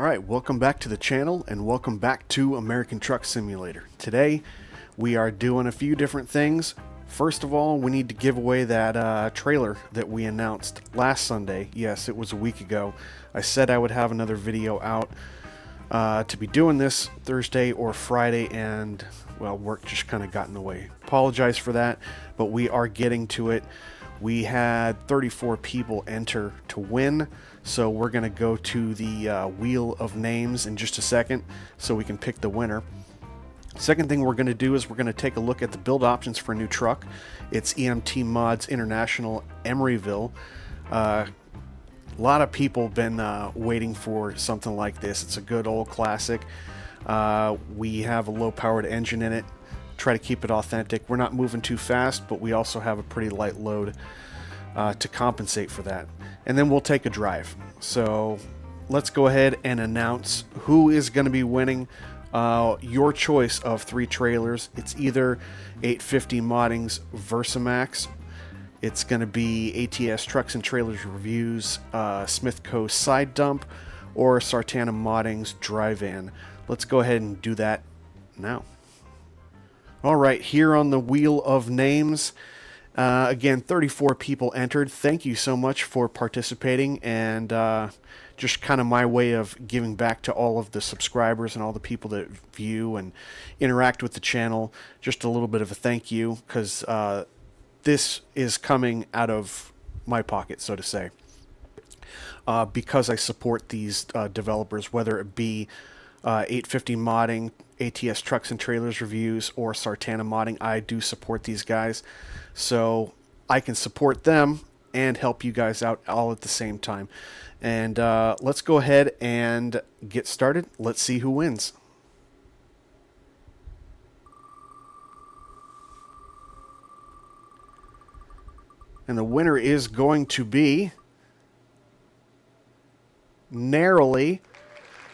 Alright, welcome back to the channel and welcome back to American Truck Simulator. Today we are doing a few different things. First of all, we need to give away that trailer that we announced last Sunday. Yes, it was a week ago. I said I would have another video out to be doing this Thursday or Friday, and well, work just kind of got in the way. Apologize for that, but we are getting to it. We had 34 people enter to win, so we're going to go to the wheel of names in just a second so we can pick the winner. Second thing we're going to do is we're going to take a look at the build options for a new truck. It's EMT Mods International Ermeryville. A lot of people have been waiting for something like this. It's a good old classic. We have a low-powered engine in it. Try to keep it authentic. We're not moving too fast, but we also have a pretty light load to compensate for that. And then we'll take a drive. So let's go ahead and announce who is going to be winning your choice of 3 trailers. It's either 850 Modding's Versamax, it's going to be ATS Trucks and Trailers Reviews Smithco Side Dump, or Sartana Modding's Dry Van. Let's go ahead and do that now. Alright, here on the wheel of names, again, 34 people entered. Thank you so much for participating, and just kind of my way of giving back to all of the subscribers and all the people that view and interact with the channel. Just a little bit of a thank you, because this is coming out of my pocket, so to say, because I support these developers, whether it be 850 Modding, ATS Trucks and Trailers Reviews, or Sartana Modding. I do support these guys, so I can support them and help you guys out all at the same time. And let's go ahead and get started. Let's see who wins. And the winner is going to be, narrowly,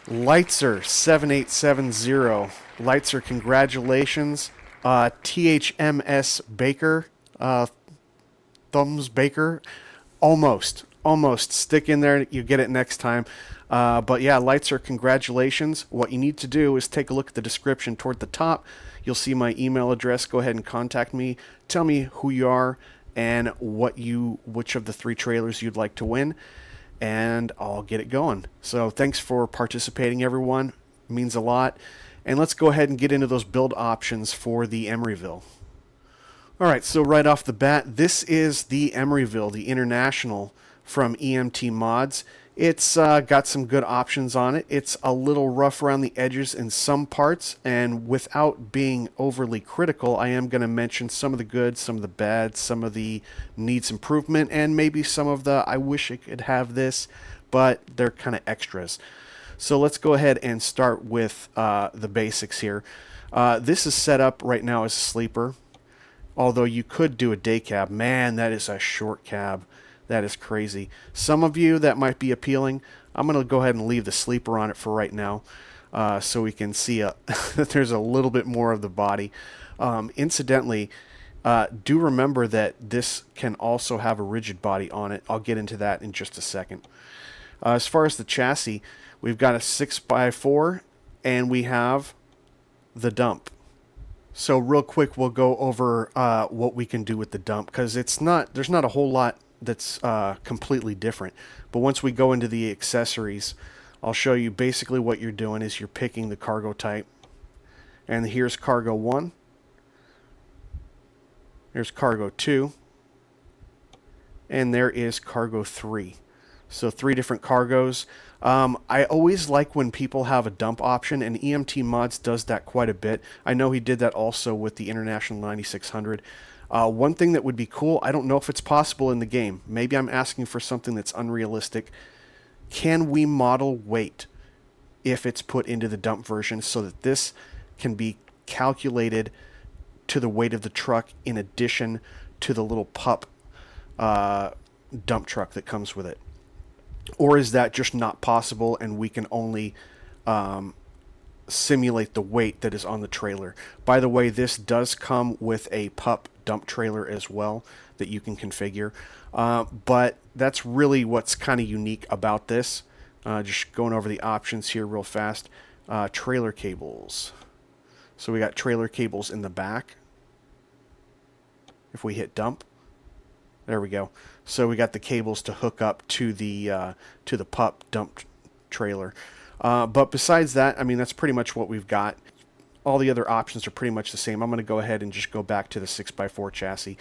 Lightser 7870. Lightser, congratulations. THMS Baker, Thumbs Baker, almost stick in there. You get it next time. But yeah, Lightser, congratulations. What you need to do is take a look at the description toward the top. You'll see my email address. Go ahead and contact me. Tell me who you are and which of the 3 trailers you'd like to win, and I'll get it going. So thanks for participating, everyone. It means a lot. And let's go ahead and get into those build options for the Emeryville. Alright, so right off the bat, this is the Emeryville, the International from EMT Mods. It's got some good options on it. It's a little rough around the edges in some parts, and without being overly critical, I am going to mention some of the good, some of the bad, some of the needs improvement, and maybe some of the I wish I could have this, but they're kind of extras. So let's go ahead and start with the basics here. This is set up right now as a sleeper, although you could do a day cab. Man, that is a short cab. That is crazy. Some of you, that might be appealing. I'm going to go ahead and leave the sleeper on it for right now, so we can see that there's a little bit more of the body. Incidentally, do remember that this can also have a rigid body on it. I'll get into that in just a second. As far as the chassis, we've got a 6x4, and we have the dump. So real quick, we'll go over what we can do with the dump, because there's not a whole lot that's completely different. But once we go into the accessories, I'll show you basically what you're doing is you're picking the cargo type. And here's cargo 1. There's cargo 2. And there is cargo 3. So 3 different cargos. I always like when people have a dump option, and EMT Mods does that quite a bit. I know he did that also with the International 9600. One thing that would be cool, I don't know if it's possible in the game. Maybe I'm asking for something that's unrealistic. Can we model weight if it's put into the dump version so that this can be calculated to the weight of the truck in addition to the little pup dump truck that comes with it? Or is that just not possible and we can only simulate the weight that is on the trailer? By the way, this does come with a pup dump trailer as well that you can configure. But that's really what's kind of unique about this. Just going over the options here real fast. Trailer cables. So we got trailer cables in the back. If we hit dump, there we go. So we got the cables to hook up to the pup dump trailer. But besides that, I mean, that's pretty much what we've got. All the other options are pretty much the same. I'm going to go ahead and just go back to the 6x4 chassis.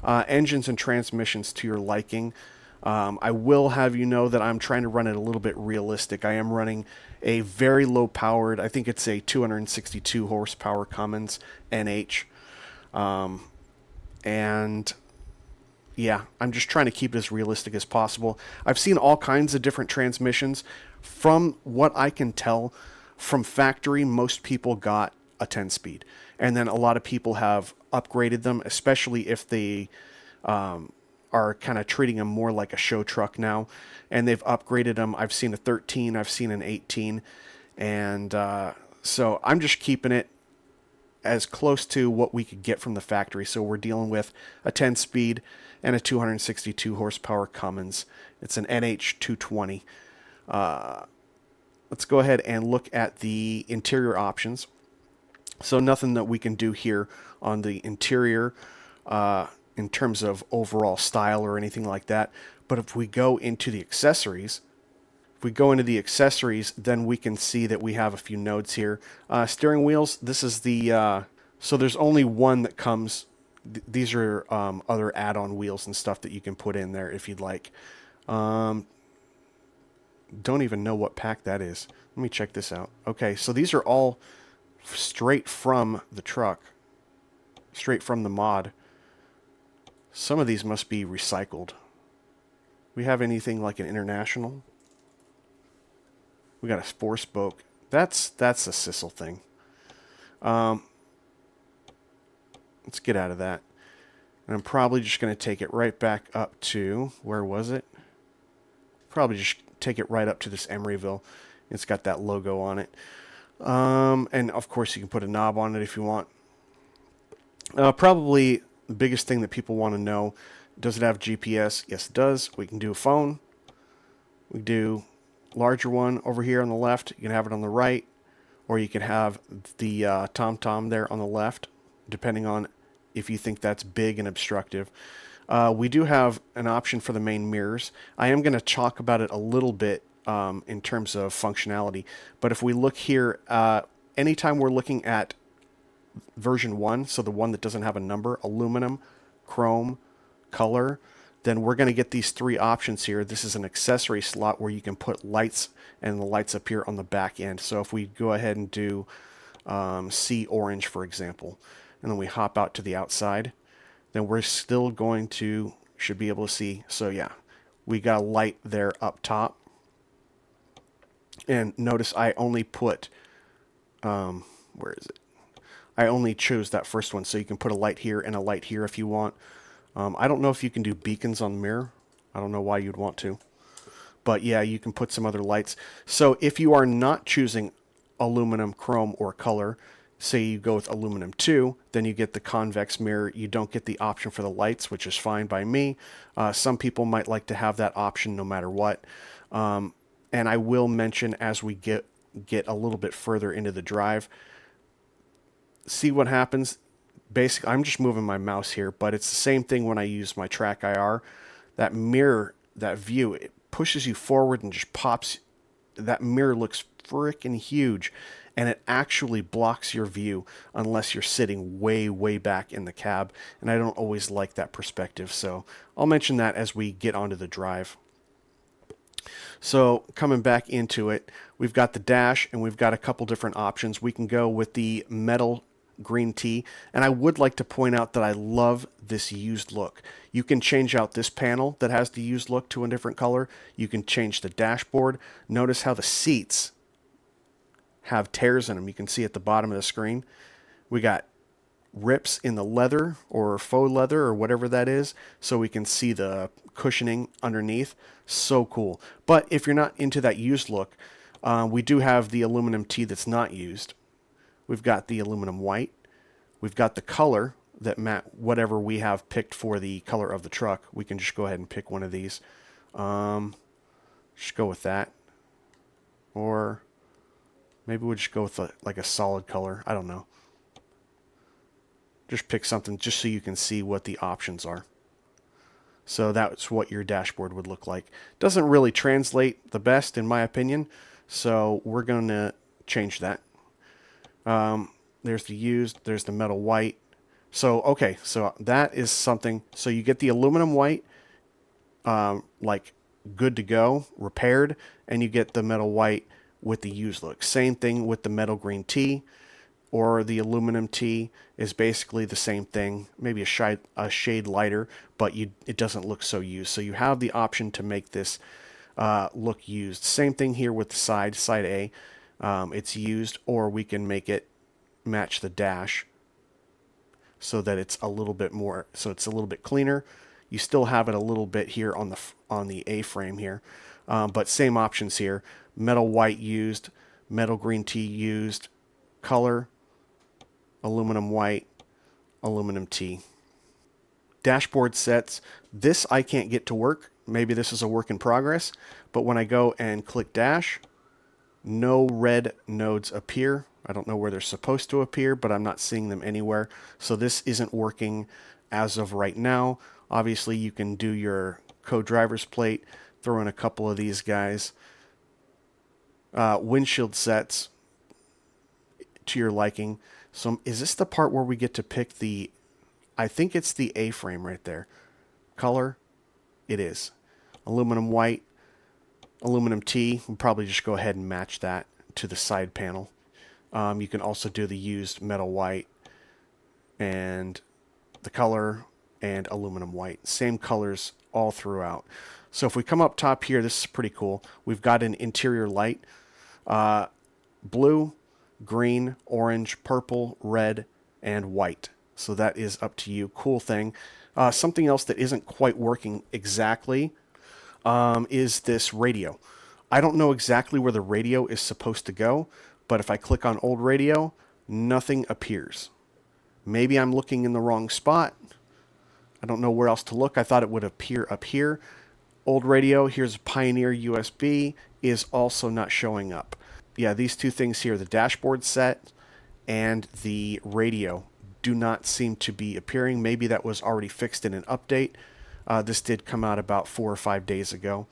Engines and transmissions to your liking. I will have you know that I'm trying to run it a little bit realistic. I am running a very low powered, I think it's a 262 horsepower Cummins NH. And yeah, I'm just trying to keep it as realistic as possible. I've seen all kinds of different transmissions. From what I can tell, from factory, most people got a 10-speed. And then a lot of people have upgraded them, especially if they are kind of treating them more like a show truck now. And they've upgraded them. I've seen a 13, I've seen an 18. And so I'm just keeping it as close to what we could get from the factory. So we're dealing with a 10-speed and a 262 horsepower Cummins. It's an NH 220. Let's go ahead and look at the interior options. So nothing that we can do here on the interior in terms of overall style or anything like that. But if we go into the accessories, then we can see that we have a few nodes here. Steering wheels, this is the, so there's only one that comes. These are other add-on wheels and stuff that you can put in there if you'd like. Don't even know what pack that is. Let me check this out. Okay, so these are all straight from the truck, straight from the mod. Some of these must be recycled. We have anything like an International? We got a four-spoke. That's a Sissel thing. Let's get out of that. And I'm probably just going to take it right back up to, where was it? Probably just take it right up to this Emeryville. It's got that logo on it. And of course you can put a knob on it if you want. Probably the biggest thing that people want to know, does it have GPS? Yes, it does. We can do a phone. We do larger one over here on the left. You can have it on the right, or you can have the TomTom there on the left, depending on if you think that's big and obstructive. We do have an option for the main mirrors. I am going to talk about it a little bit in terms of functionality, but if we look here, anytime we're looking at version 1, so the one that doesn't have a number, aluminum, chrome, color, then we're going to get these three options here. This is an accessory slot where you can put lights, and the lights appear on the back end. So if we go ahead and do sea orange, for example, and then we hop out to the outside, then we're still going to, should be able to see. So yeah, we got a light there up top. And notice I only put, where is it? I only chose that first one, so you can put a light here and a light here if you want. I don't know if you can do beacons on the mirror. I don't know why you'd want to. But yeah, you can put some other lights. So if you are not choosing aluminum, chrome, or color, say you go with aluminum 2, then you get the convex mirror. You don't get the option for the lights, which is fine by me. Some people might like to have that option no matter what. And I will mention as we get a little bit further into the drive, see what happens. Basically, I'm just moving my mouse here, but it's the same thing when I use my track IR. That mirror, that view, it pushes you forward and just pops. That mirror looks freaking huge, and it actually blocks your view unless you're sitting way, way back in the cab, and I don't always like that perspective, so I'll mention that as we get onto the drive. So coming back into it, we've got the dash, and we've got a couple different options. We can go with the metal green tea, and I would like to point out that I love this used look. You can change out this panel that has the used look to a different color. You can change the dashboard. Notice how the seats have tears in them. You can see at the bottom of the screen. We got rips in the leather or faux leather or whatever that is, so we can see the cushioning underneath. So cool. But if you're not into that used look, we do have the aluminum tea that's not used. We've got the aluminum white. We've got the color that whatever we have picked for the color of the truck. We can just go ahead and pick one of these. Just go with that. Or maybe we'll just go with like a solid color. I don't know. Just pick something just so you can see what the options are. So that's what your dashboard would look like. Doesn't really translate the best in my opinion, so we're going to change that. There's the used, there's the metal white. So, okay, so that is something. So you get the aluminum white, like good to go, repaired, and you get the metal white with the used look. Same thing with the metal green tee or the aluminum tee is basically the same thing, maybe a shade lighter, but it doesn't look so used. So you have the option to make this look used. Same thing here with the side A. It's used, or we can make it match the dash so that it's a little bit more, so it's a little bit cleaner. You still have it a little bit here on the A-frame here, but same options here. Metal white used, metal green tee used, color, aluminum white, aluminum tee. Dashboard sets. This I can't get to work. Maybe this is a work in progress, but when I go and click dash, no red nodes appear. I don't know where they're supposed to appear, but I'm not seeing them anywhere. So this isn't working as of right now. Obviously, you can do your co-driver's plate, throw in a couple of these guys. Windshield sets to your liking. So is this the part where we get to pick the, I think it's the A-frame right there. Color, it is. Aluminum white, aluminum tee. We'll probably just go ahead and match that to the side panel. You can also do the used metal white and the color and aluminum white. Same colors all throughout. So if we come up top here, this is pretty cool. We've got an interior light. Blue, green, orange, purple, red, and white. So that is up to you. Cool thing. Something else that isn't quite working exactly is this radio. I don't know exactly where the radio is supposed to go, but if I click on old radio, nothing appears. Maybe I'm looking in the wrong spot. I don't know where else to look. I thought it would appear up here. Old radio, here's Pioneer USB, is also not showing up. Yeah, these two things here, the dashboard set and the radio, do not seem to be appearing. Maybe that was already fixed in an update. This did come out about 4 or 5 days ago.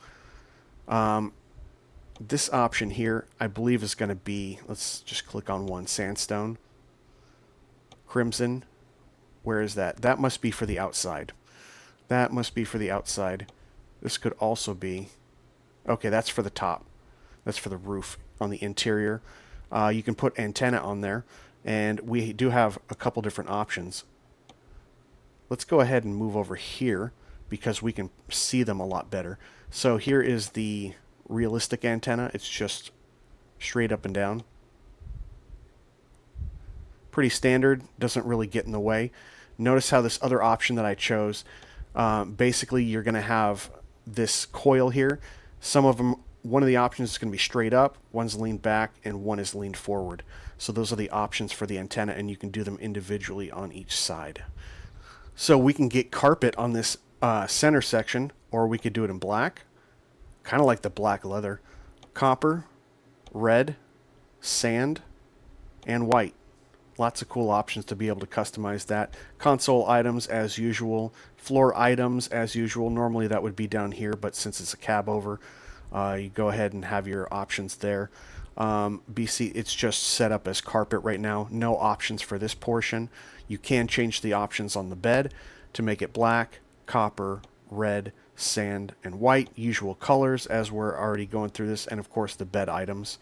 This option here, I believe, is going to be, let's just click on one, sandstone, crimson. Where is that? That must be for the outside. That must be for the outside. This could also be, okay, that's for the top. That's for the roof on the interior. You can put antenna on there, and we do have a couple different options. Let's go ahead and move over here because we can see them a lot better. So here is the realistic antenna. It's just straight up and down. Pretty standard, doesn't really get in the way. Notice how this other option that I chose, basically you're going to have this coil here. Some of them, one of the options is going to be straight up, one's leaned back, and one is leaned forward. So those are the options for the antenna, and you can do them individually on each side. So we can get carpet on this center section, or we could do it in black, kind of like the black leather. Copper, red, sand, and white. Lots of cool options to be able to customize that. Console items as usual. Floor items as usual. Normally that would be down here, but since it's a cab over, you go ahead and have your options there. BC, it's just set up as carpet right now. No options for this portion. You can change the options on the bed to make it black, copper, red, sand, and white. Usual colors as we're already going through this. And of course the bed items.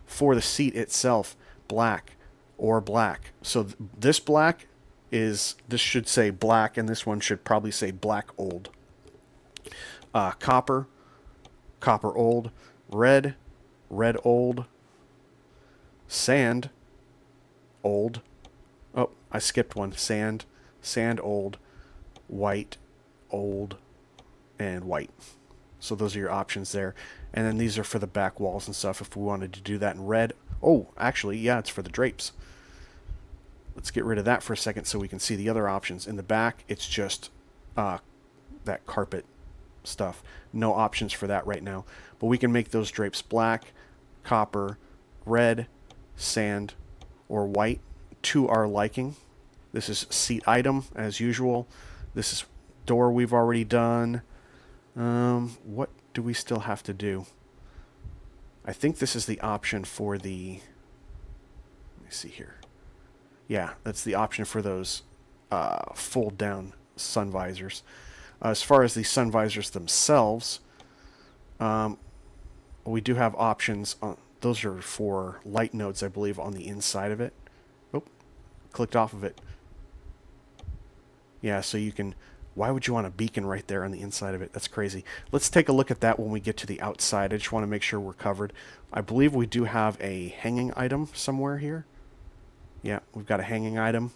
For the seat itself, black or black. So this black is, this should say black, and this one should probably say black old. Copper, copper old, red, red old, sand, old. Oh, I skipped one. Sand, sand old, white, old, and white. So those are your options there. And then these are for the back walls and stuff if we wanted to do that in red. Oh, actually, yeah, it's for the drapes. Let's get rid of that for a second so we can see the other options. In the back, it's just that carpet stuff. No options for that right now. But we can make those drapes black, copper, red, sand, or white to our liking. This is seat item as usual. This is door we've already done. What do we still have to do? I think this is the option for the, let me see here. Yeah, that's the option for those fold down sun visors. As far as the sun visors themselves, we do have options on, those are for light nodes, I believe, on the inside of it. Oh, clicked off of it. Yeah, so you can, why would you want a beacon right there on the inside of it? That's crazy. Let's take a look at that when we get to the outside. I just want to make sure we're covered. I believe we do have a hanging item somewhere here. Yeah, we've got a hanging item.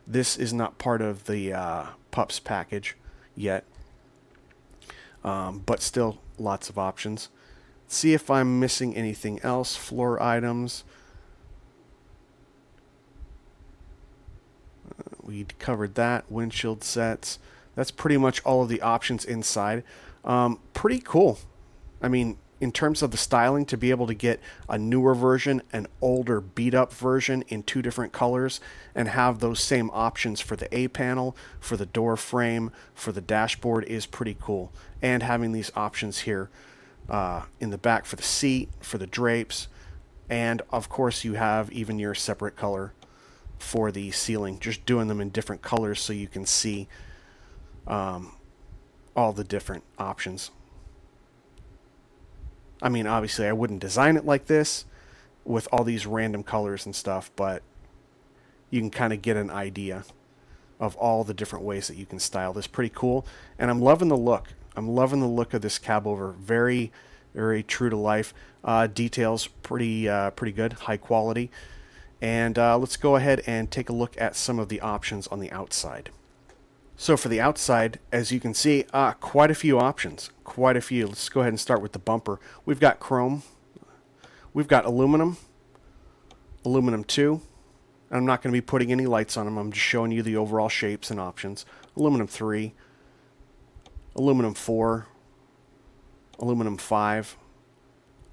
This is not part of the pups package yet, but still lots of options. See if I'm missing anything else. Floor items. We covered that. Windshield sets. That's pretty much all of the options inside. Pretty cool. I mean, in terms of the styling, to be able to get a newer version, an older beat-up version in 2 different colors, and have those same options for the A panel, for the door frame, for the dashboard is pretty cool. And having these options here in the back for the seat, for the drapes, and of course you have even your separate color for the ceiling. Just doing them in different colors so you can see all the different options. I mean, obviously I wouldn't design it like this with all these random colors and stuff, but you can kind of get an idea of all the different ways that you can style this. Pretty cool. And I'm loving the look. I'm loving the look of this cab over. Very, very true to life. Details pretty good, high quality. And let's go ahead and take a look at some of the options on the outside. So for the outside, as you can see, quite a few options. Quite a few. Let's go ahead and start with the bumper. We've got chrome. We've got aluminum. Aluminum 2. I'm not going to be putting any lights on them. I'm just showing you the overall shapes and options. Aluminum 3. Aluminum 4. Aluminum 5.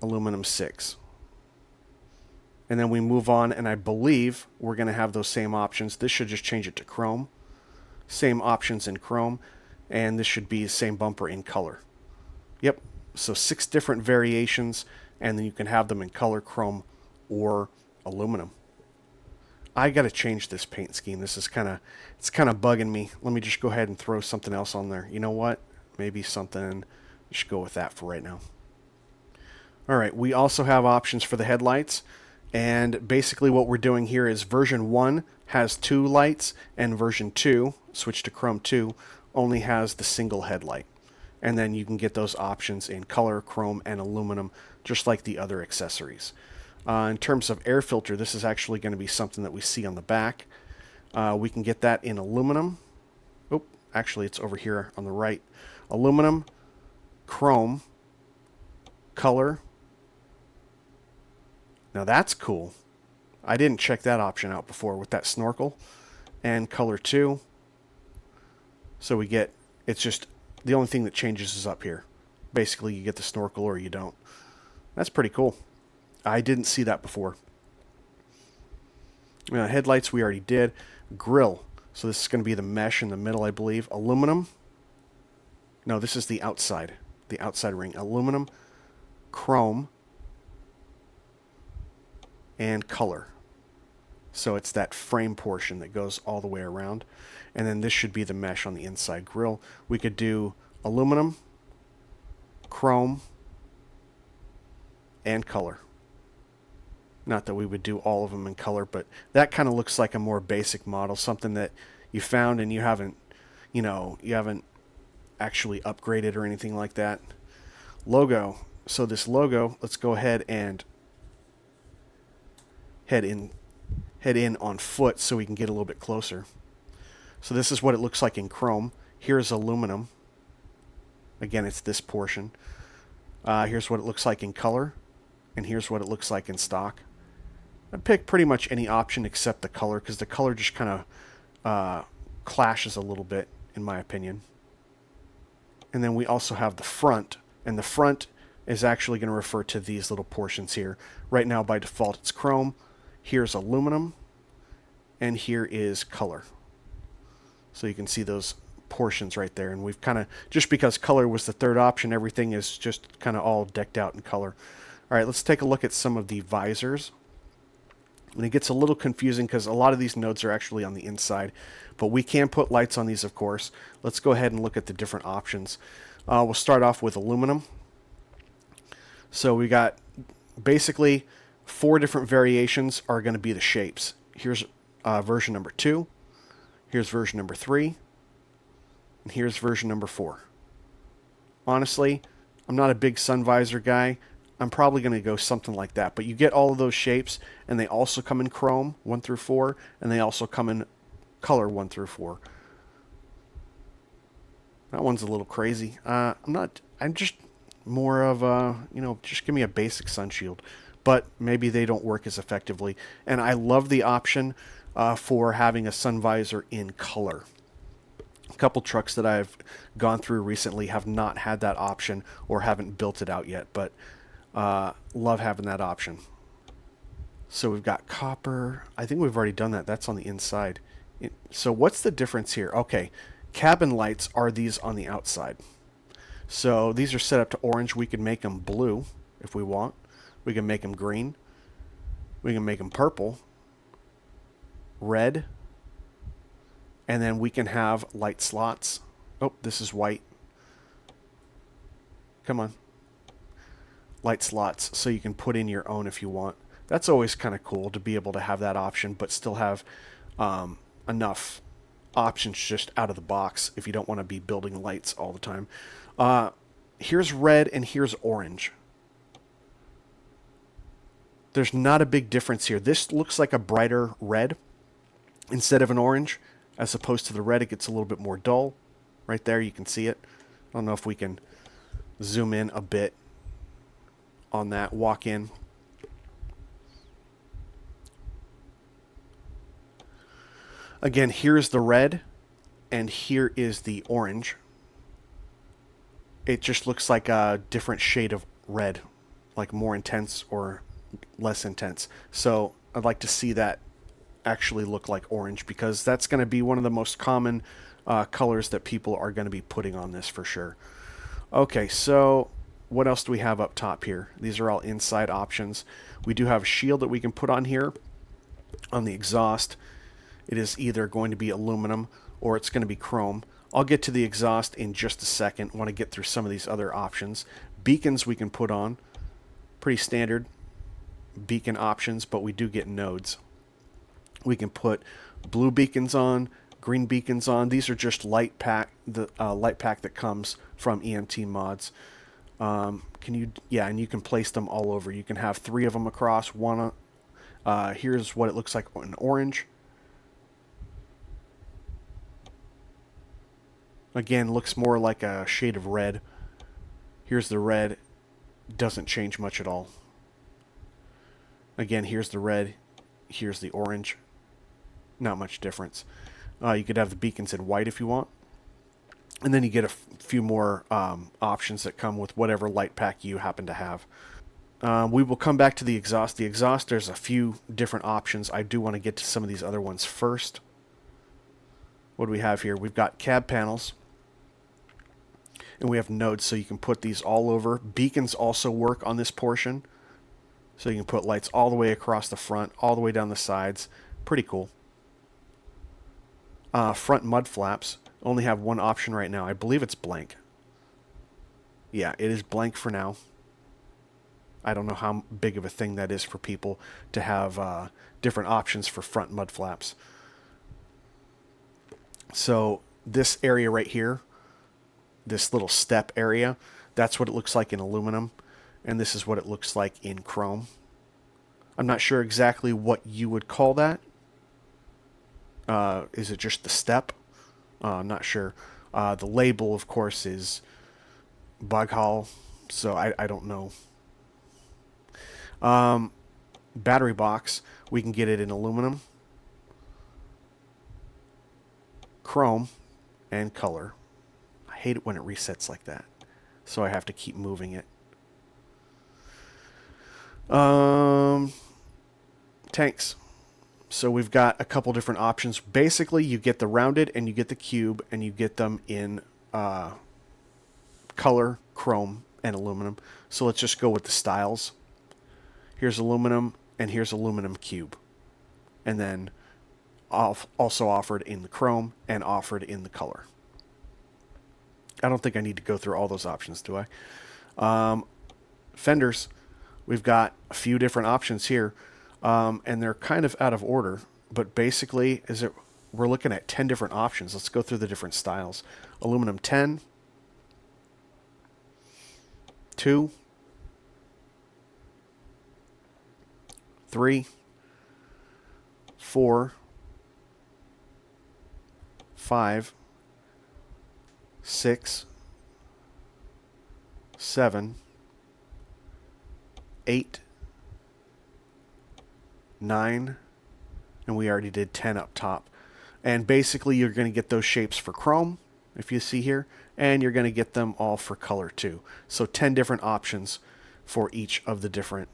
Aluminum 6. And then we move on, and I believe we're going to have those same options. This should just change it to chrome. Same options in chrome, and this should be the same bumper in color. Yep, so 6 different variations, and then you can have them in color, chrome, or aluminum. I got to change this paint scheme. This is it's kind of bugging me. Let me just go ahead and throw something else on there. You know what? Maybe something, just go with that for right now. All right, we also have options for the headlights. And basically what we're doing here is version 1 has 2 lights, and version 2, switch to Chrome 2, only has the single headlight. And then you can get those options in color, chrome, and aluminum, just like the other accessories. In terms of air filter, this is actually going to be something that we see on the back. We can get that in aluminum. Oh, actually it's over here on the right. Aluminum, chrome, color. Now that's cool. I didn't check that option out before with that snorkel. And color 2. So we get, it's just, the only thing that changes is up here. Basically you get the snorkel or you don't. That's pretty cool. I didn't see that before. Headlights we already did. Grill. So this is going to be the mesh in the middle, I believe. Aluminum. No, this is the outside. The outside ring. Aluminum, chrome, and color. So it's that frame portion that goes all the way around. And then this should be the mesh on the inside grill. We could do aluminum, chrome, and color. Not that we would do all of them in color, but that kind of looks like a more basic model, something that you found and you haven't actually upgraded or anything like that. Logo. So this logo, let's go ahead and head in on foot so we can get a little bit closer. So this is what it looks like in chrome. Here's aluminum. Again, it's this portion. Here's what it looks like in color, and here's what it looks like in stock. I'd pick pretty much any option except the color, because the color just kind of clashes a little bit, in my opinion. And then we also have the front, and the front is actually going to refer to these little portions here. Right now, by default, it's chrome. Here's aluminum, and here is color. So you can see those portions right there. And we've kind of, just because color was the third option, everything is just kind of all decked out in color. All right, let's take a look at some of the visors. And it gets a little confusing because a lot of these nodes are actually on the inside, but we can put lights on these, of course. Let's go ahead and look at the different options. We'll start off with aluminum. So we got basically 4 different variations are going to be the shapes. Here's version number 2. Here's version number 3. And here's version number 4. Honestly, I'm not a big sun visor guy. I'm probably going to go something like that. But you get all of those shapes, and they also come in chrome 1 through 4, and they also come in color 1 through 4. That one's a little crazy. I'm just more of a, just give me a basic sun shield. But maybe they don't work as effectively. And I love the option for having a sun visor in color. A couple trucks that I've gone through recently have not had that option or haven't built it out yet, but love having that option. So we've got copper. I think we've already done that. That's on the inside. So what's the difference here? Okay, cabin lights are these on the outside. So these are set up to orange. We can make them blue if we want. We can make them green. We can make them purple, red, and then we can have light slots. Oh, this is white. Come on. Light slots, so you can put in your own if you want. That's always kind of cool to be able to have that option, but still have enough options just out of the box if you don't want to be building lights all the time. Here's red and here's orange. There's not a big difference here. This looks like a brighter red instead of an orange. As opposed to the red, it gets a little bit more dull. Right there, you can see it. I don't know if we can zoom in a bit on that walk in. Again, here's the red, and here is the orange. It just looks like a different shade of red, like more intense or less intense. So I'd like to see that actually look like orange, because that's going to be one of the most common colors that people are going to be putting on this for sure. Okay, so what else do we have up top here? These are all inside options. We do have a shield that we can put on here. On the exhaust, it is either going to be aluminum or it's going to be chrome. I'll get to the exhaust in just a second. I want to get through some of these other options. Beacons we can put on. Pretty standard beacon options, but we do get nodes. We can put blue beacons on, green beacons on. These are just light pack, the light pack that comes from EMT Mods. And you can place them all over. You can have 3 of them across. One. Here's what it looks like in orange. Again, looks more like a shade of red. Here's the red. Doesn't change much at all. Again, here's the red. Here's the orange. Not much difference. You could have the beacons in white if you want. And then you get a few more options that come with whatever light pack you happen to have. We will come back to the exhaust. The exhaust, there's a few different options. I do want to get to some of these other ones first. What do we have here? We've got cab panels. And we have nodes, so you can put these all over. Beacons also work on this portion. So you can put lights all the way across the front, all the way down the sides. Pretty cool. Front mud flaps only have one option right now. I believe it's blank. Yeah, it is blank for now. I don't know how big of a thing that is for people to have different options for front mud flaps. So this area right here, this little step area, that's what it looks like in aluminum. And this is what it looks like in chrome. I'm not sure exactly what you would call that. Is it just the step? I'm not sure. The label, of course, is bug haul, so I don't know. Battery box, we can get it in aluminum, chrome, and color. I hate it when it resets like that, so I have to keep moving it. Tanks. So we've got a couple different options. Basically, you get the rounded and you get the cube, and you get them in color, chrome, and aluminum. So let's just go with the styles. Here's aluminum, and here's aluminum cube. And then also offered in the chrome and offered in the color. I don't think I need to go through all those options, do I? Fenders, we've got a few different options here, and they're kind of out of order. But basically, we're looking at 10 different options. Let's go through the different styles. Aluminum 10, 2, 3, 4, 5, 6, 7, 8, 9, and we already did 10 up top. And basically you're going to get those shapes for chrome, if you see here, and you're going to get them all for color too. So 10 different options for each of the different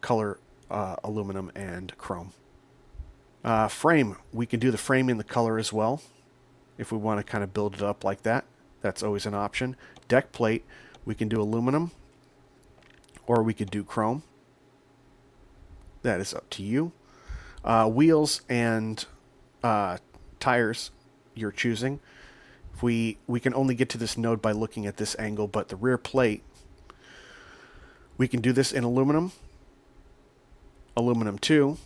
color, aluminum, and chrome. Frame, we can do the frame in the color as well if we want to kind of build it up like that. That's always an option. Deck plate, we can do aluminum or we could do chrome. That is up to you. Wheels and tires, you're choosing. We can only get to this node by looking at this angle, but the rear plate, we can do this in aluminum, aluminum 2.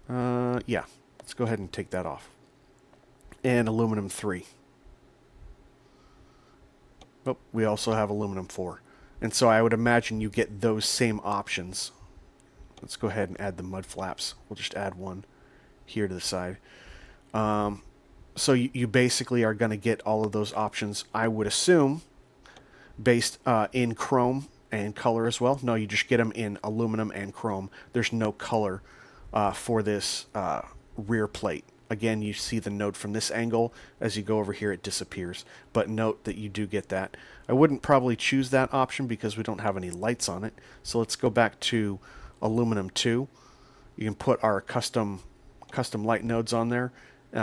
Yeah, let's go ahead and take that off. And aluminum 3. Oh, we also have aluminum 4. And so I would imagine you get those same options. Let's go ahead and add the mud flaps. We'll just add one here to the side. So you basically are going to get all of those options, I would assume, based in chrome and color as well. No, you just get them in aluminum and chrome. There's no color for this rear plate. Again, you see the node from this angle. As you go over here, it disappears. But note that you do get that. I wouldn't probably choose that option because we don't have any lights on it. So let's go back to aluminum 2. You can put our custom light nodes on there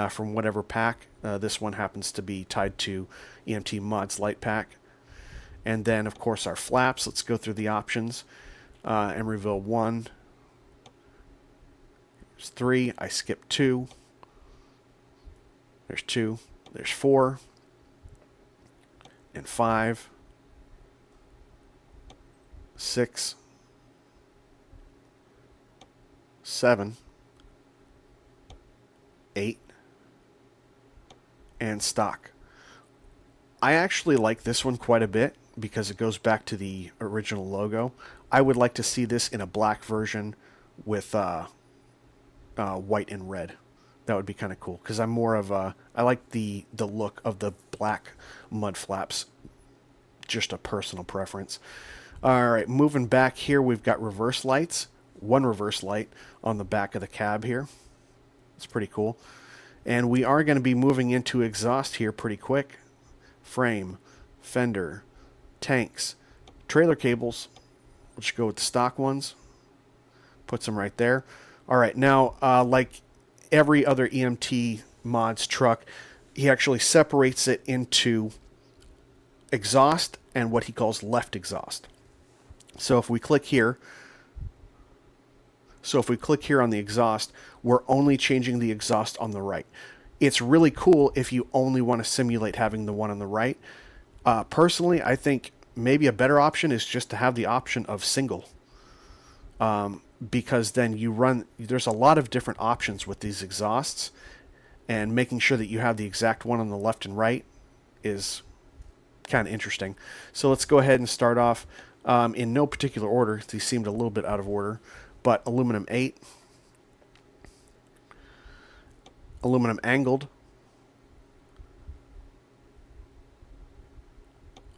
from whatever pack. This one happens to be tied to EMT Mods light pack. And then, of course, our flaps. Let's go through the options. Emeryville 1. There's 3. I skipped 2. There's 2. There's 4. And 5. 6. 7. 8. And stock. I actually like this one quite a bit because it goes back to the original logo. I would like to see this in a black version with white and red. That would be kind of cool because I'm more of a... I like the look of the black mud flaps. Just a personal preference. All right, moving back here, we've got reverse lights. One reverse light on the back of the cab here. It's pretty cool. And we are going to be moving into exhaust here pretty quick. Frame, fender, tanks, trailer cables. We'll just go with the stock ones. Puts them right there. All right, now, like every other EMT Mods truck, he actually separates it into exhaust and what he calls left exhaust. So if we click here, on the exhaust, we're only changing the exhaust on the right. It's really cool if you only want to simulate having the one on the right. Personally, I think maybe a better option is just to have the option of single. Because then there's a lot of different options with these exhausts, and making sure that you have the exact one on the left and right is kind of interesting. So let's go ahead and start off in no particular order. These seemed a little bit out of order, but aluminum 8, aluminum angled,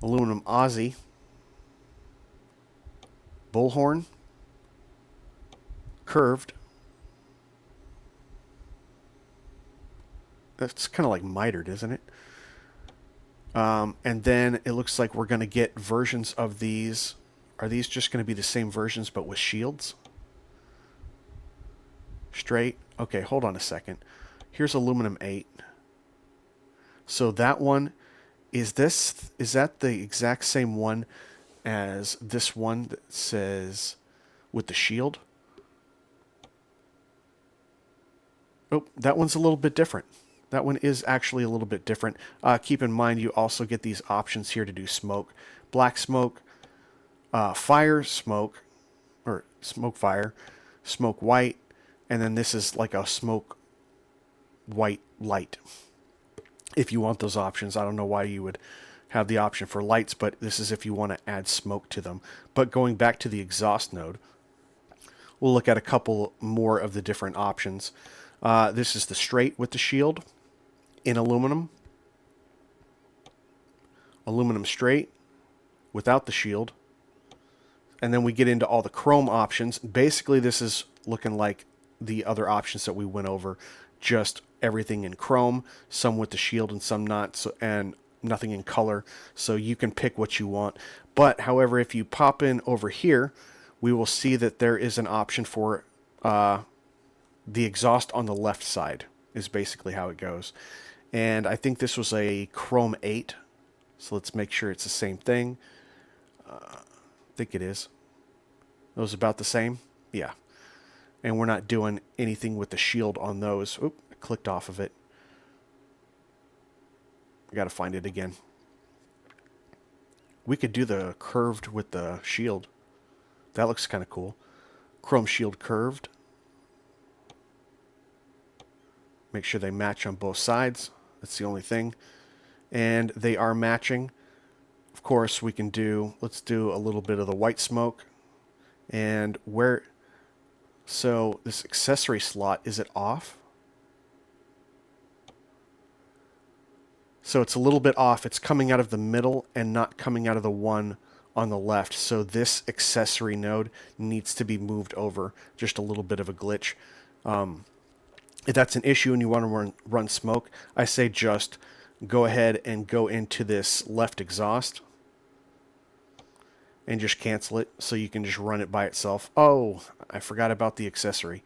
aluminum Aussie, bullhorn, curved. That's kind of like mitered, isn't it? And then it looks like we're going to get versions of these Are these just going to be the same versions but with shields? Straight. Okay, hold on a second. Here's aluminum 8. So that one, is that the exact same one as this one that says with the shield? Oh, that one's a little bit different. That one is actually a little bit different. Keep in mind you also get these options here to do smoke. Black smoke, fire smoke, or smoke fire, smoke white, and then this is like a smoke white light. If you want those options, I don't know why you would have the option for lights, but this is if you want to add smoke to them. But going back to the exhaust node, we'll look at a couple more of the different options. This is the straight with the shield in aluminum. Aluminum straight without the shield. And then we get into all the chrome options. Basically, this is looking like the other options that we went over. Just everything in chrome, some with the shield and some not, so, and nothing in color. So you can pick what you want. But, however, if you pop in over here, we will see that there is an option for the exhaust on the left side is basically how it goes. And I think this was a Chrome 8. So let's make sure it's the same thing. I think it is. It was about the same? Yeah. And we're not doing anything with the shield on those. Oop, I clicked off of it. I got to find it again. We could do the curved with the shield. That looks kind of cool. Chrome shield curved. Make sure they match on both sides. That's the only thing. And they are matching. Of course, we can do, let's do a little bit of the white smoke. And where, so this accessory slot, is it off? So it's a little bit off. It's coming out of the middle and not coming out of the one on the left. So this accessory node needs to be moved over. Just a little bit of a glitch. If that's an issue and you want to run smoke, I say just go ahead and go into this left exhaust and just cancel it so you can just run it by itself. Oh, I forgot about the accessory.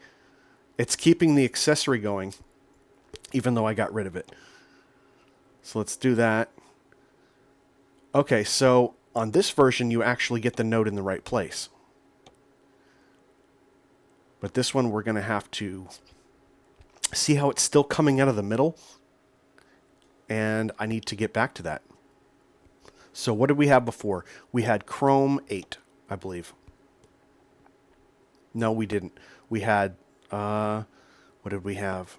It's keeping the accessory going even though I got rid of it. So let's do that. Okay, so on this version you actually get the node in the right place. But this one we're going to have to see how it's still coming out of the middle, and I need to get back to that. So what did we have before? We had Chrome 8, I believe. No, we didn't. We had, what did we have?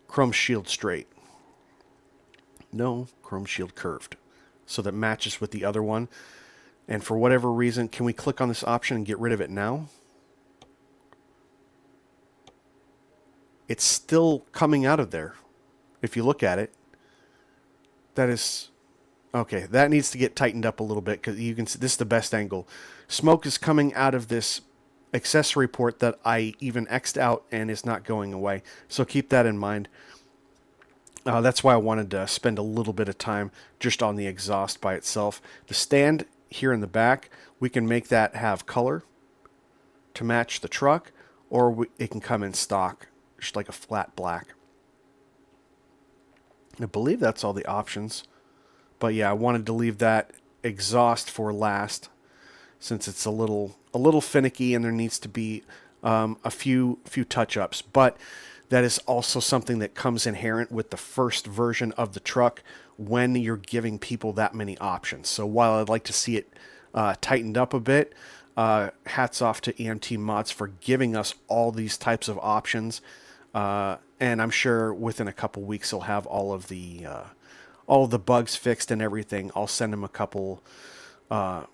Chrome shield straight. No, Chrome shield curved. So that matches with the other one. And for whatever reason, can we click on this option and get rid of it now? It's still coming out of there. If you look at it, that is okay. That needs to get tightened up a little bit because you can see this is the best angle. Smoke is coming out of this accessory port that I even X'd out and is not going away. So keep that in mind. That's why I wanted to spend a little bit of time just on the exhaust by itself. The stand here in the back, we can make that have color to match the truck, or it can come in stock. Just like a flat black. I believe that's all the options. But yeah, I wanted to leave that exhaust for last since it's a little finicky and there needs to be a few touch-ups. But that is also something that comes inherent with the first version of the truck when you're giving people that many options. So while I'd like to see it tightened up a bit, hats off to EMT Mods for giving us all these types of options. And I'm sure within a couple weeks he'll have all of the bugs fixed and everything. I'll send him a couple. I'll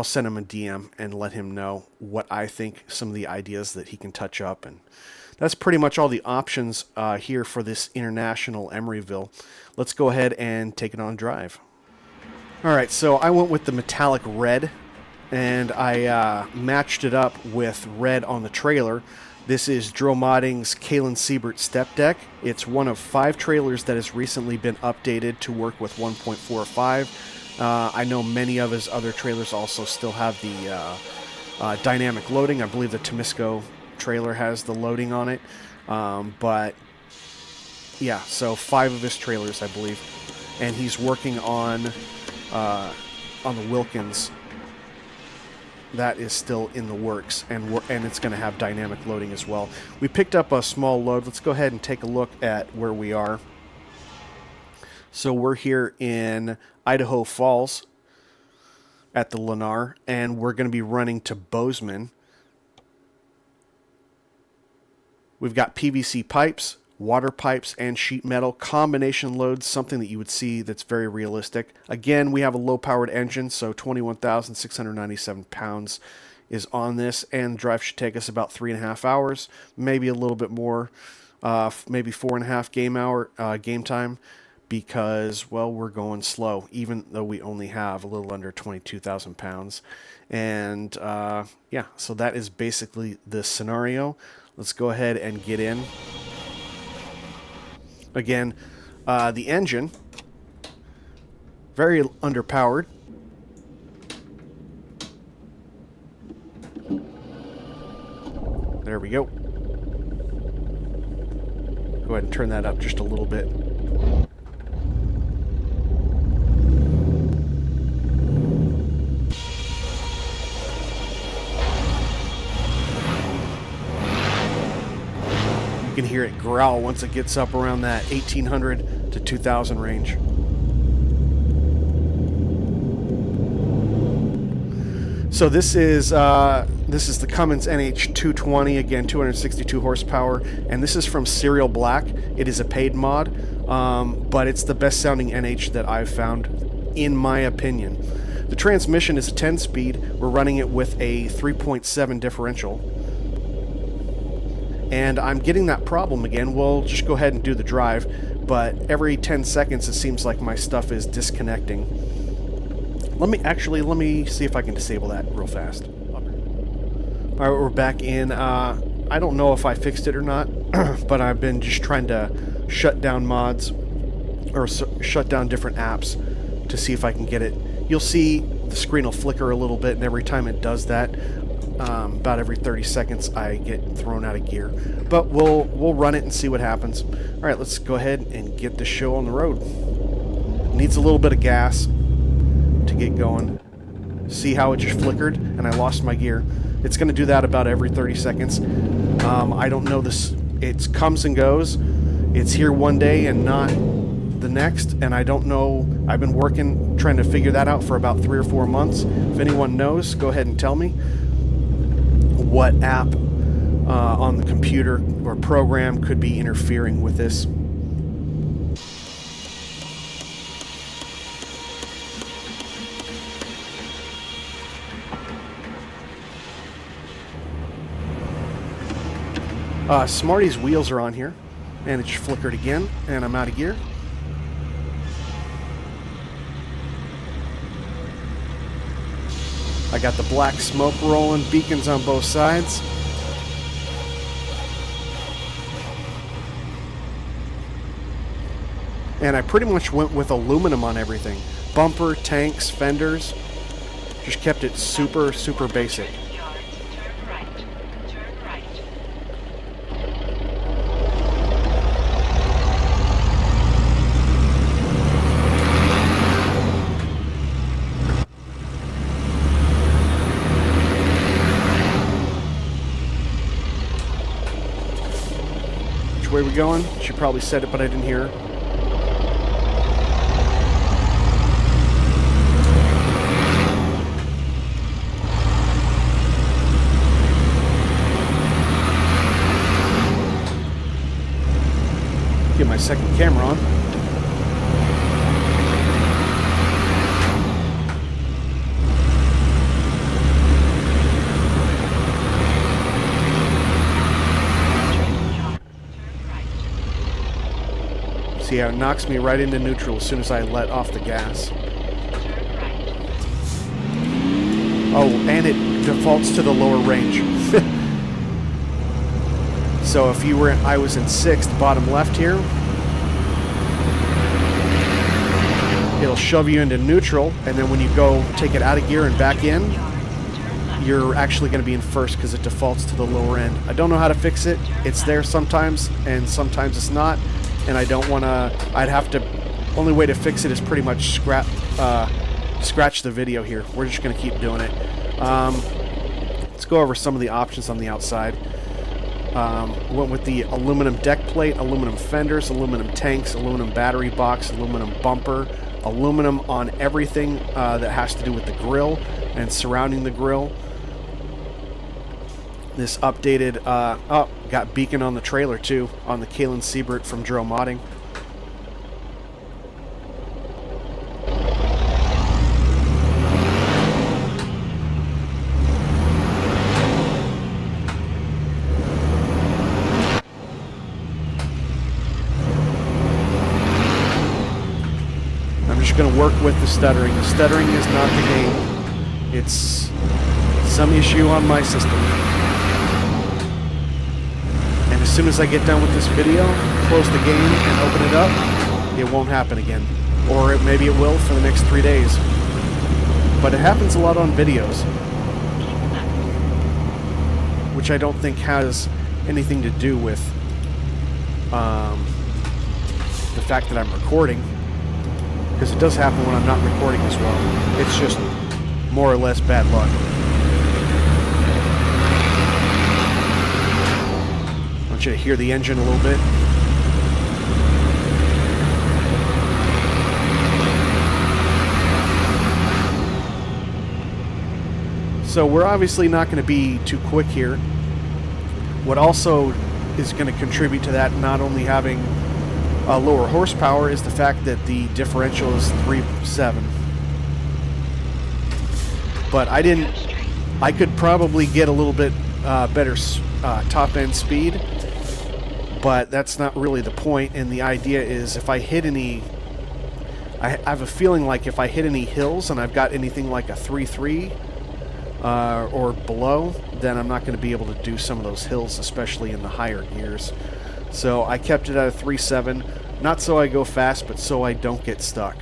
send him a DM and let him know what I think, some of the ideas that he can touch up, and that's pretty much all the options here for this International Ermeryville. Let's go ahead and take it on drive. All right, so I went with the metallic red, and I matched it up with red on the trailer. This is Dro Modding's Kaylen Siebert Stepdeck. It's one of 5 trailers that has recently been updated to work with 1.45. I know many of his other trailers also still have the dynamic loading. I believe the Temisco trailer has the loading on it. But yeah, so 5 of his trailers, I believe. And he's working on the Wilkins. That is still in the works, and it's going to have dynamic loading as well. We picked up a small load. Let's go ahead and take a look at where we are. So we're here in Idaho Falls at the Lennar, and we're going to be running to Bozeman. We've got PVC pipes, water pipes, and sheet metal. Combination loads, something that you would see that's very realistic. Again, we have a low-powered engine, so 21,697 pounds is on this, and the drive should take us about 3.5 hours, maybe a little bit more, maybe 4.5 game time, because, well, we're going slow, even though we only have a little under 22,000 pounds. And, yeah, so that is basically the scenario. Let's go ahead and get in. Again, the engine, very underpowered. There we go. Go ahead and turn that up just a little bit. You can hear it growl once it gets up around that 1800 to 2000 range. So this is the Cummins NH220, again 262 horsepower, and this is from SerialBlack. It is a paid mod, but it's the best sounding NH that I've found, in my opinion. The transmission is a 10-speed. We're running it with a 3.7 differential. And I'm getting that problem again. We'll just go ahead and do the drive, but every 10 seconds it seems like my stuff is disconnecting. Let me see if I can disable that real fast. Alright, we're back in. I don't know if I fixed it or not, but I've been just trying to shut down mods, or shut down different apps to see if I can get it. You'll see the screen will flicker a little bit, and every time it does that, about every 30 seconds I get thrown out of gear. But we'll run it and see what happens. Alright, let's go ahead and get the show on the road. Needs a little bit of gas to get going. See how it just flickered and I lost my gear? It's going to do that about every 30 seconds. I don't know this. It comes and goes. It's here one day and not the next, and I don't know. I've been working trying to figure that out for about 3 or 4 months. If anyone knows, go ahead and tell me what app on the computer or program could be interfering with this. Smarty's wheels are on here, and it just flickered again, and I'm out of gear. I got the black smoke rolling, beacons on both sides. And I pretty much went with aluminum on everything. Bumper, tanks, fenders. Just kept it super, super basic. Which way we going? She probably said it, but I didn't hear her. Get my second camera on. See how it knocks me right into neutral as soon as I let off the gas. Oh, and it defaults to the lower range. So if you were, I was in 6th, bottom left here. it'll shove you into neutral, and then when you go take it out of gear and back in, you're actually going to be in first because it defaults to the lower end. I don't know how to fix it. It's there sometimes, and sometimes it's not, and I don't want to... I'd have to... Only way to fix it is pretty much scratch the video here. We're just going to keep doing it. Let's go over some of the options on the outside. Went with the aluminum deck plate, aluminum fenders, aluminum tanks, aluminum battery box, aluminum bumper, aluminum on everything that has to do with the grill and surrounding the grill. This updated, oh, got beacon on the trailer too, on the Kaylen Siebert from Dro Modding. I'm just going to work with the stuttering. The stuttering is not the game. It's some issue on my system. And as soon as I get done with this video, close the game and open it up, it won't happen again. Or maybe it will for the next 3 days. But it happens a lot on videos, which I don't think has anything to do with the fact that I'm recording, because it does happen when I'm not recording as well. It's just more or less bad luck. I want you to hear the engine a little bit. So we're obviously not going to be too quick here. What also is going to contribute to that, not only having lower horsepower, is the fact that the differential is 3.7. But I could probably get a little bit better top end speed, but that's not really the point. And the idea is, if I hit any, I have a feeling like if I hit any hills and I've got anything like a 3.3 or below, then I'm not going to be able to do some of those hills, especially in the higher gears. So I kept it at a 3.7, not so I go fast, but so I don't get stuck.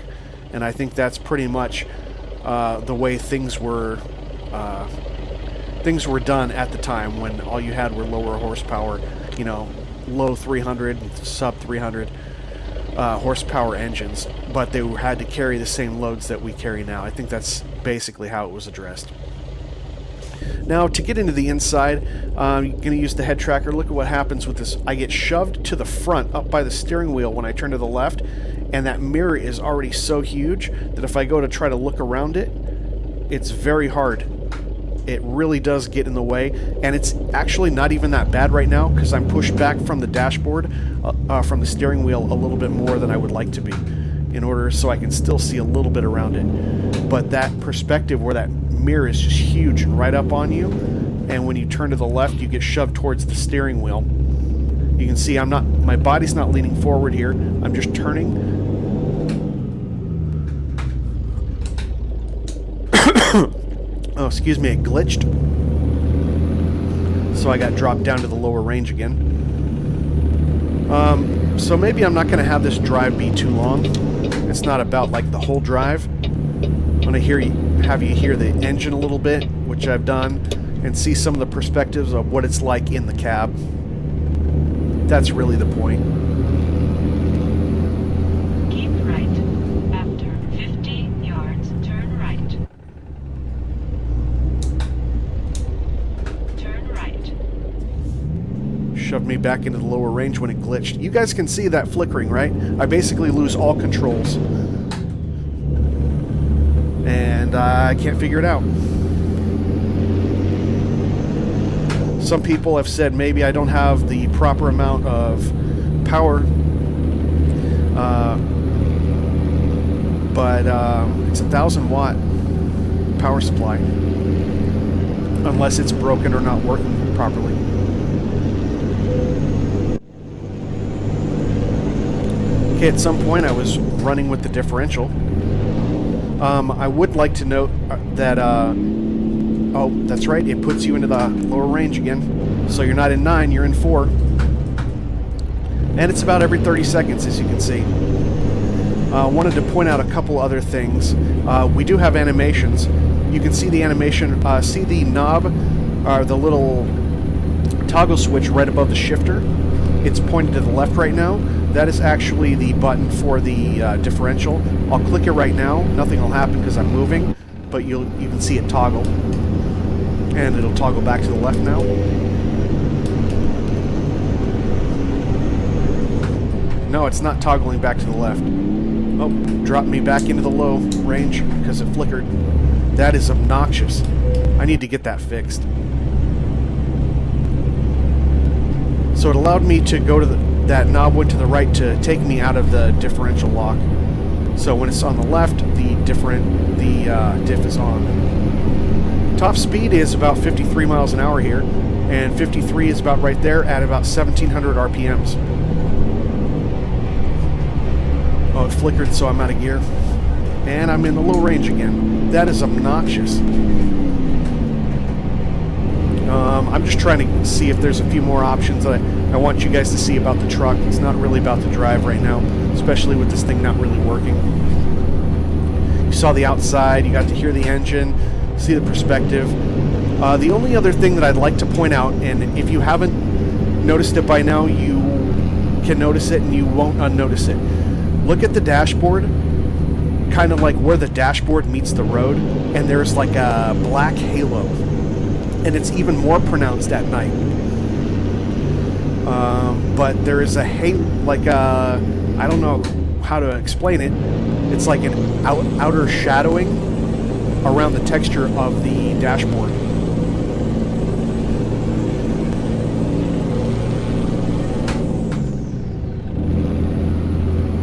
And I think that's pretty much the way things were done at the time, when all you had were lower horsepower, you know, low 300, sub 300 horsepower engines, but they had to carry the same loads that we carry now. I think that's basically how it was addressed. Now, to get into the inside, I'm going to use the head tracker. Look at what happens with this. I get shoved to the front up by the steering wheel when I turn to the left, and that mirror is already so huge that if I go to try to look around it, it's very hard. It really does get in the way, and it's actually not even that bad right now because I'm pushed back from the dashboard, from the steering wheel, a little bit more than I would like to be, in order so I can still see a little bit around it. But that perspective where that mirror is just huge and right up on you, and when you turn to the left, you get shoved towards the steering wheel. You can see my body's not leaning forward here. I'm just turning. Oh, excuse me, it glitched. So I got dropped down to the lower range again. So maybe I'm not going to have this drive be too long. It's not about like the whole drive. I'm going to have you hear the engine a little bit, which I've done, and see some of the perspectives of what it's like in the cab. That's really the point. Keep right. After 50 yards, turn right. Turn right. Shoved me back into the lower range when it glitched. You guys can see that flickering, right? I basically lose all controls. And I can't figure it out. Some people have said maybe I don't have the proper amount of power, but it's a 1,000-watt power supply, unless it's broken or not working properly. Okay, at some point I was running with the differential. I would like to note that, oh, that's right, it puts you into the lower range again. So you're not in 9, you're in 4. And it's about every 30 seconds, as you can see. Wanted to point out a couple other things. We do have animations. You can see the animation, see the knob, or the little toggle switch right above the shifter. It's pointed to the left right now. That is actually the button for the differential. I'll click it right now. Nothing will happen because I'm moving, but you can see it toggle. And it'll toggle back to the left now. No, it's not toggling back to the left. Oh, dropped me back into the low range because it flickered. That is obnoxious. I need to get that fixed. So it allowed me to go to that knob went to the right to take me out of the differential lock. So when it's on the left, the diff is on. Top speed is about 53 miles an hour here, and 53 is about right there at about 1700 RPMs. Oh, it flickered, so I'm out of gear. And I'm in the low range again. That is obnoxious. I'm just trying to see if there's a few more options that I want you guys to see about the truck. It's not really about the drive right now, especially with this thing not really working. You saw the outside, you got to hear the engine, see the perspective. The only other thing that I'd like to point out, and if you haven't noticed it by now, you can notice it and you won't unnotice it. Look at the dashboard, kind of like where the dashboard meets the road, and there's like a black halo. And it's even more pronounced at night. But there is a halo, like a, I don't know how to explain it. It's like an outer shadowing around the texture of the dashboard.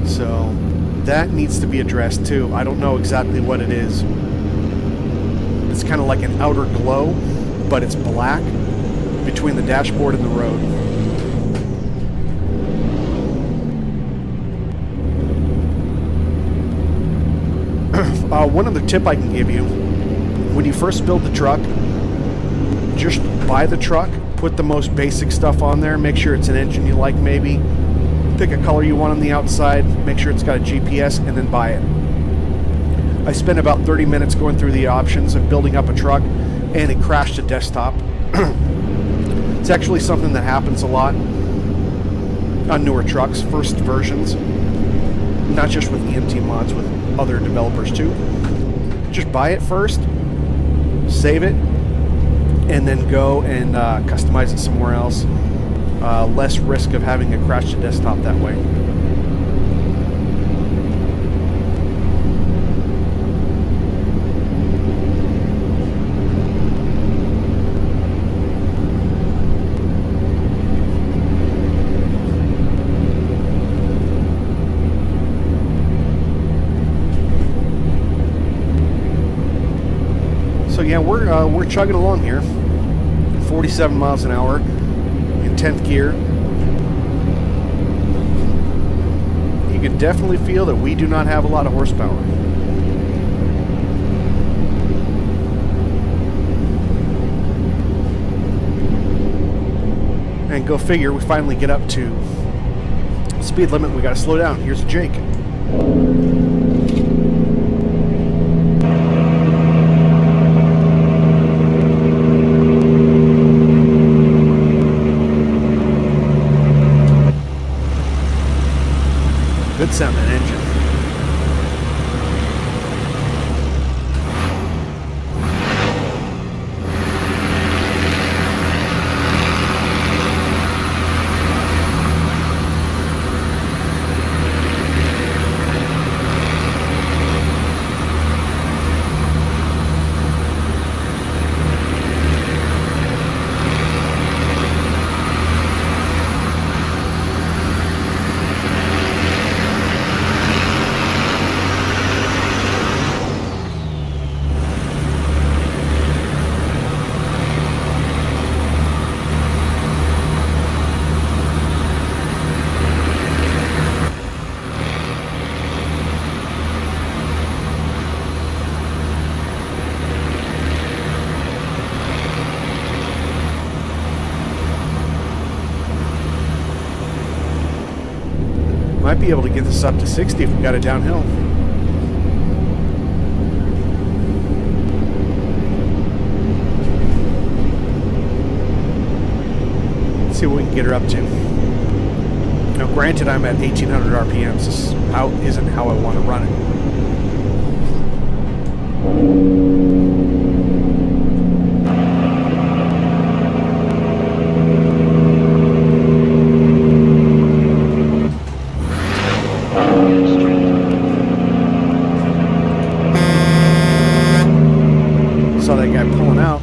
So that needs to be addressed too. I don't know exactly what it is. It's kind of like an outer glow, but it's black between the dashboard and the road. One other tip I can give you, when you first build the truck, just buy the truck, put the most basic stuff on there, make sure it's an engine you like maybe, pick a color you want on the outside, make sure it's got a GPS, and then buy it. I spent about 30 minutes going through the options and building up a truck, and it crashed the desktop. It's actually something that happens a lot on newer trucks, first versions, not just with EMT Mods, with other developers too. Just buy it first, save it, and then go and customize it somewhere else. Less risk of having a crash to desktop that way. So yeah, we're chugging along here, 47 miles an hour in 10th gear. You can definitely feel that we do not have a lot of horsepower. And go figure, we finally get up to speed limit. We got to slow down. Here's Jake. Good sounding engine. Might be able to get this up to 60 if we got it downhill. Let's see what we can get her up to. Now, granted, I'm at 1800 RPMs. This isn't how I want to run it. Saw that guy pulling out.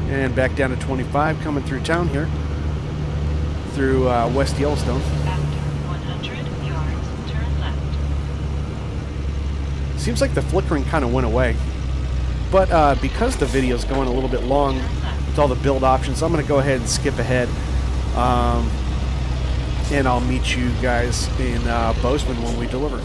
And back down to 25, coming through town here, through West Yellowstone. After 100 yards, turn left. Seems like the flickering kind of went away. But because the video is going a little bit long with all the build options, I'm going to go ahead and skip ahead. And I'll meet you guys in Bozeman when we deliver.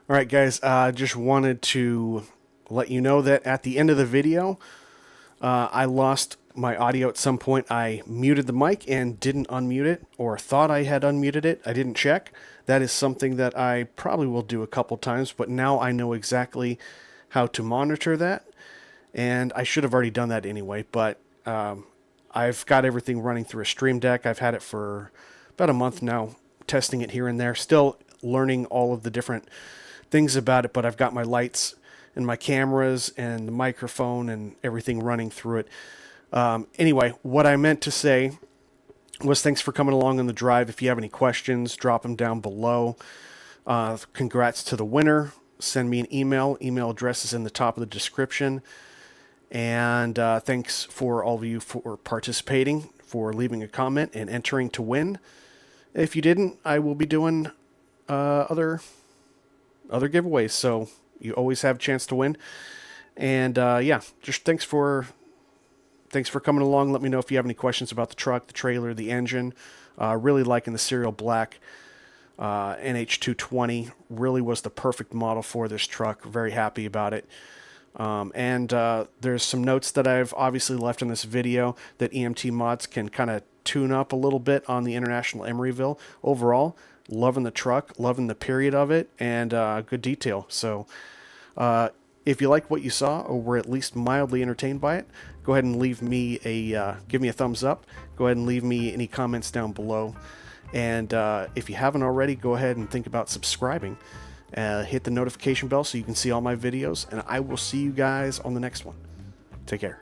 All right, guys, just wanted to let you know that at the end of the video, I lost my audio at some point. I muted the mic and didn't unmute it, or thought I had unmuted it. I didn't check. That is something that I probably will do a couple times, but now I know exactly how to monitor that, and I should have already done that anyway, but I've got everything running through a Stream Deck. I've had it for about a month now, testing it here and there, still learning all of the different things about it, but I've got my lights and my cameras and the microphone and everything running through it. Anyway, what I meant to say was thanks for coming along on the drive. If you have any questions, drop them down below. Congrats to the winner. Send me an email. Email address is in the top of the description. And thanks for all of you for participating, for leaving a comment and entering to win. If you didn't, I will be doing other giveaways, so you always have a chance to win. And yeah, just thanks for coming along. Let me know if you have any questions about the truck, the trailer, the engine. Really liking the SerialBlack NH220. Really was the perfect model for this truck. Very happy about it. And there's some notes that I've obviously left in this video that EMT Mods can kind of tune up a little bit on the International Ermeryville. Overall, loving the truck, loving the period of it, and good detail. So if you like what you saw, or were at least mildly entertained by it, go ahead and leave me give me a thumbs up. Go ahead and leave me any comments down below. And if you haven't already, go ahead and think about subscribing. Hit the notification bell so you can see all my videos, and I will see you guys on the next one. Take care.